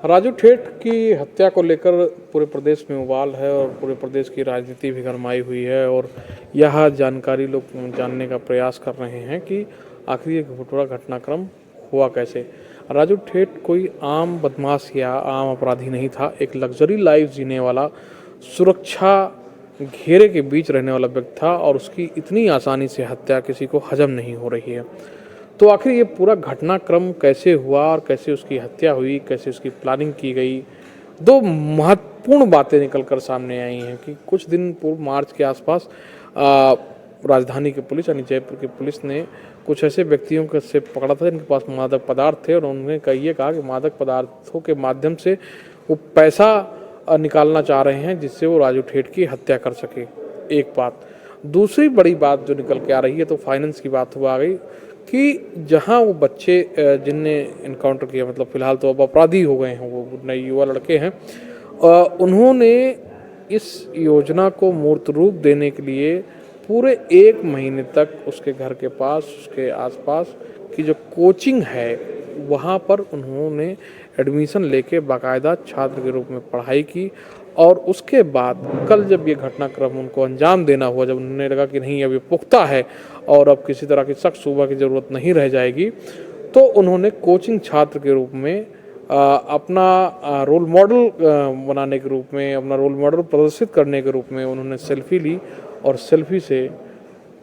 राजू ठेठ की हत्या को लेकर पूरे प्रदेश में उबाल है और पूरे प्रदेश की राजनीति भी गरमाई हुई है और यह जानकारी लोग जानने का प्रयास कर रहे हैं कि आखिर ये पूरा घटनाक्रम हुआ कैसे। राजू ठेठ कोई आम बदमाश या आम अपराधी नहीं था, एक लग्जरी लाइफ जीने वाला, सुरक्षा घेरे के बीच रहने वाला व्यक्ति था और उसकी इतनी आसानी से हत्या किसी को हजम नहीं हो रही है। तो आखिर ये पूरा घटनाक्रम कैसे हुआ और कैसे उसकी हत्या हुई, कैसे उसकी प्लानिंग की गई, दो महत्वपूर्ण बातें निकल कर सामने आई हैं कि कुछ दिन पूर्व मार्च के आसपास राजधानी की पुलिस यानी जयपुर की पुलिस ने कुछ ऐसे व्यक्तियों को से पकड़ा था जिनके पास मादक पदार्थ थे और उन्होंने कहा कि मादक पदार्थों के माध्यम से वो पैसा निकालना चाह रहे हैं जिससे वो राजू ठेठ की हत्या कर सके। एक बात। दूसरी बड़ी बात जो निकल के आ रही है तो फाइनेंस की बात हुआ आ गई कि जहां वो बच्चे जिनने इनकाउंटर किया, मतलब फिलहाल तो अब अपराधी हो गए हैं, वो नए युवा लड़के हैं, उन्होंने इस योजना को मूर्त रूप देने के लिए पूरे 1 महीने तक उसके घर के पास, उसके आसपास की जो कोचिंग है वहाँ पर उन्होंने एडमिशन लेके बाकायदा छात्र के रूप में पढ़ाई की और उसके बाद कल जब ये घटनाक्रम उनको अंजाम देना हुआ, जब उन्होंने लगा कि नहीं अब ये पुख्ता है और अब किसी तरह की शक शुबा की ज़रूरत नहीं रह जाएगी, तो उन्होंने कोचिंग छात्र के रूप में अपना रोल मॉडल बनाने के रूप में, अपना रोल मॉडल प्रदर्शित करने के रूप में उन्होंने सेल्फी ली और सेल्फी से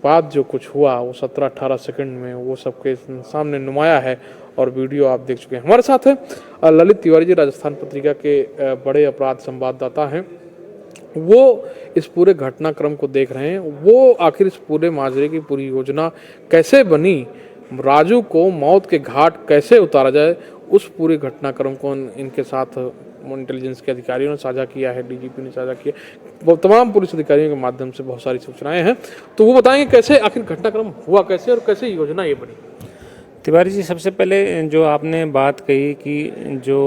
बाद जो कुछ हुआ वो 17-18 सेकंड में वो सबके सामने नुमाया है और वीडियो आप देख चुके हैं। हमारे साथ है ललित तिवारी जी, राजस्थान पत्रिका के बड़े अपराध संवाददाता हैं। वो इस पूरे घटनाक्रम को देख रहे हैं, वो आखिर इस पूरे माजरे की पूरी योजना कैसे बनी, राजू को मौत के घाट कैसे उतारा जाए, उस पूरे घटनाक्रम को इनके साथ इंटेलिजेंस के अधिकारियों ने साझा किया है, डीजीपी ने साझा किया, वो तमाम पुलिस अधिकारियों के माध्यम से बहुत सारी सूचनाएं हैं। तो वो बताएंगे कैसे आखिर घटनाक्रम हुआ कैसे और कैसे योजना ये बनी। तिवारी जी, सबसे पहले जो आपने बात कही कि जो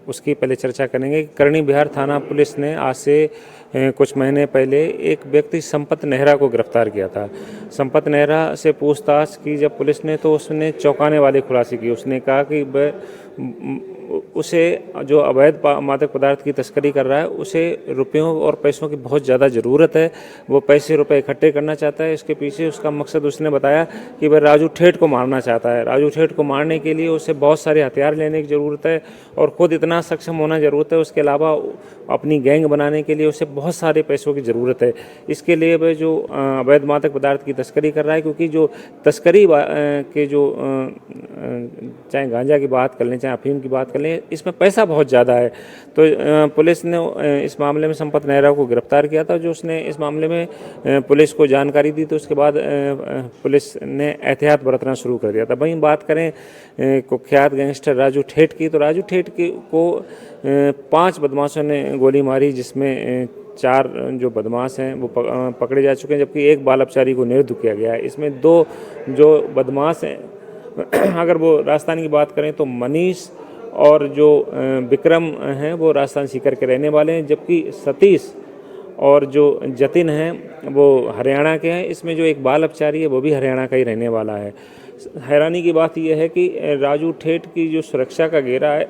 उसकी पहले चर्चा करेंगे। करणी बिहार थाना पुलिस ने आज से कुछ महीने पहले एक व्यक्ति संपत नेहरा को गिरफ्तार किया था। संपत नेहरा से पूछताछ की जब पुलिस ने तो उसने चौंकाने वाली खुलासे की। उसने कहा कि उसे जो अवैध मादक पदार्थ की तस्करी कर रहा है उसे रुपयों और पैसों की बहुत ज़्यादा ज़रूरत है, वो पैसे रुपए इकट्ठे करना चाहता है। इसके पीछे उसका मकसद उसने बताया कि वह राजू ठेठ को मारना चाहता है। राजू ठेठ को मारने के लिए उसे बहुत सारे हथियार लेने की ज़रूरत है और ख़ुद इतना सक्षम होना ज़रूरत है। उसके अलावा अपनी गैंग बनाने के लिए उसे बहुत सारे पैसों की ज़रूरत है। इसके लिए वह जो अवैध मादक पदार्थ की तस्करी कर रहा है, क्योंकि जो तस्करी के जो चाहे गांजा की बात कर लें चाहे अफीम की बात कर लें, इसमें पैसा बहुत ज़्यादा है। तो पुलिस ने इस मामले में संपत नेहरा को गिरफ्तार किया था। जो उसने इस मामले में पुलिस को जानकारी दी तो उसके बाद पुलिस ने एहतियात बरतना शुरू कर दिया था। वहीं बात करें कुख्यात गैंगस्टर राजू ठेठ की, तो राजू ठेठ को 5 बदमाशों ने गोली मारी, जिसमें 4 जो बदमाश हैं वो पकड़े जा चुके हैं, जबकि एक बाल अपचारी को निरुद्ध किया गया है। इसमें 2 जो बदमाश हैं अगर वो राजस्थान की बात करें तो मनीष और जो विक्रम हैं वो राजस्थान सीकर के रहने वाले हैं, जबकि सतीश और जो जतिन हैं वो हरियाणा के हैं। इसमें जो एक बाल अपचारी है वो भी हरियाणा का ही रहने वाला है। हैरानी की बात यह है कि राजू ठेठ की जो सुरक्षा का घेरा है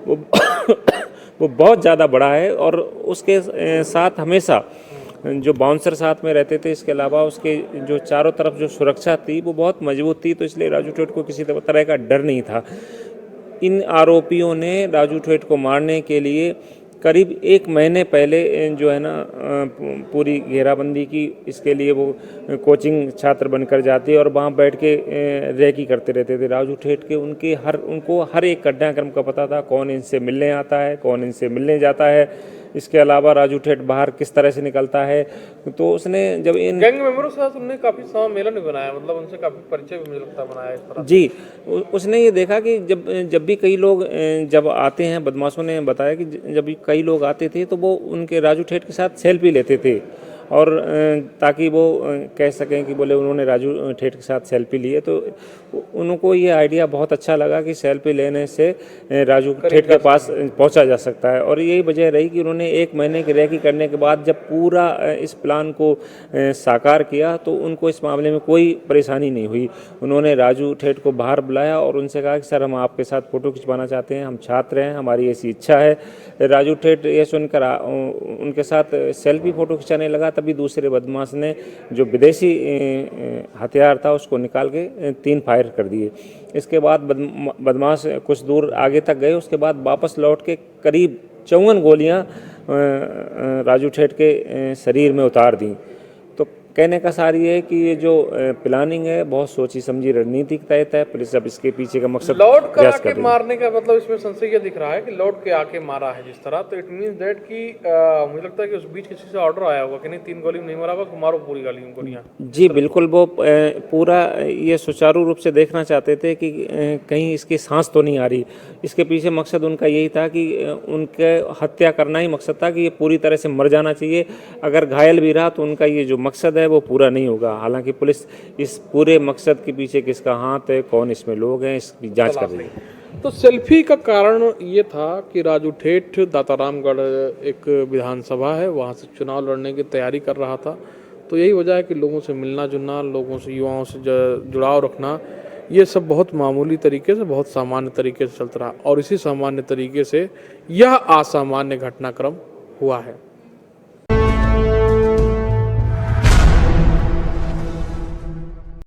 वो बहुत ज़्यादा बड़ा है और उसके साथ हमेशा जो बाउंसर साथ में रहते थे। इसके अलावा उसके जो चारों तरफ जो सुरक्षा थी वो बहुत मजबूत थी, तो इसलिए राजू ठेठ को किसी तरह का डर नहीं था। इन आरोपियों ने राजू ठेठ को मारने के लिए करीब 1 महीने पहले जो है ना पूरी घेराबंदी की। इसके लिए वो कोचिंग छात्र बनकर जाते और वहाँ बैठ के रैकी करते रहते थे। राजू ठेठ के उनको हर एक घटनाक्रम का पता था, कौन इनसे मिलने आता है, कौन इनसे मिलने जाता है। इसके अलावा राजू ठेठ बाहर किस तरह से निकलता है, तो उसने जब इन गैंग मेंबरों के साथ उन्होंने काफ़ी सम्मेलन भी बनाया, मतलब उनसे काफ़ी परिचय भी मुझे लगता है बनाया इस तरह जी। उसने ये देखा कि जब भी कई लोग जब आते हैं, बदमाशों ने बताया कि जब भी कई लोग आते थे तो वो उनके राजू ठेठ के साथ सेल्फी लेते थे और ताकि वो कह सकें कि बोले उन्होंने राजू ठेठ के साथ सेल्फी ली है। तो उनको ये आइडिया बहुत अच्छा लगा कि सेल्फी लेने से राजू ठेठ के पास पहुंचा जा सकता है। और यही वजह रही कि उन्होंने 1 महीने की रेकी करने के बाद जब पूरा इस प्लान को साकार किया तो उनको इस मामले में कोई परेशानी नहीं हुई। उन्होंने राजू ठेठ को बाहर बुलाया और उनसे कहा कि सर हम आपके साथ फ़ोटो खिंचवाना चाहते हैं, हम छात्र हैं, हमारी ऐसी इच्छा है। राजू ठेठ ये सुनकर उनके साथ सेल्फी फ़ोटो खिंचाने लगा। तभी दूसरे बदमाश ने जो विदेशी हथियार था उसको निकाल के 3 फायर कर दिए। इसके बाद बदमाश कुछ दूर आगे तक गए। उसके बाद वापस लौट के करीब 54 गोलियां राजू ठेठ के शरीर में उतार दी। तो कहने का सार ये है कि ये जो प्लानिंग है बहुत सोची समझी रणनीति के तहत है। पुलिस अब इसके पीछे का मकसद लौट कर प्रयास आके रही है। मारने का मतलब इसमें संशय ये दिख रहा है कि लौट के आके मारा है जिस तरह, तो इट मींस दैट कि मुझे लगता है कि उस बीच किसी से ऑर्डर आया होगा कि नहीं 3 गोली में नहीं मारा होगा तो मारो पूरी गोलियां। जी बिल्कुल, वो पूरा ये सुचारू रूप से देखना चाहते थे कि कहीं इसकी सांस तो नहीं आ रही। इसके पीछे मकसद उनका यही था कि उनके हत्या करना ही मकसद था कि ये पूरी तरह से मर जाना चाहिए। अगर घायल भी रहा तो उनका ये जो मकसद है वो पूरा नहीं होगा। हालांकि पुलिस इस पूरे मकसद के पीछे किसका हाथ है, कौन इसमें लोग हैं, इसकी जांच कर रही है। तो सेल्फी का कारण ये था कि राजू ठेठ दातारामगढ़ एक विधानसभा है, वहाँ से चुनाव लड़ने की तैयारी कर रहा था। तो यही वजह है कि लोगों से मिलना जुलना, लोगों से, युवाओं से जुड़ाव रखना, ये सब बहुत मामूली तरीके से, बहुत सामान्य तरीके से चलता रहा। और इसी सामान्य तरीके से यह असामान्य घटनाक्रम हुआ है।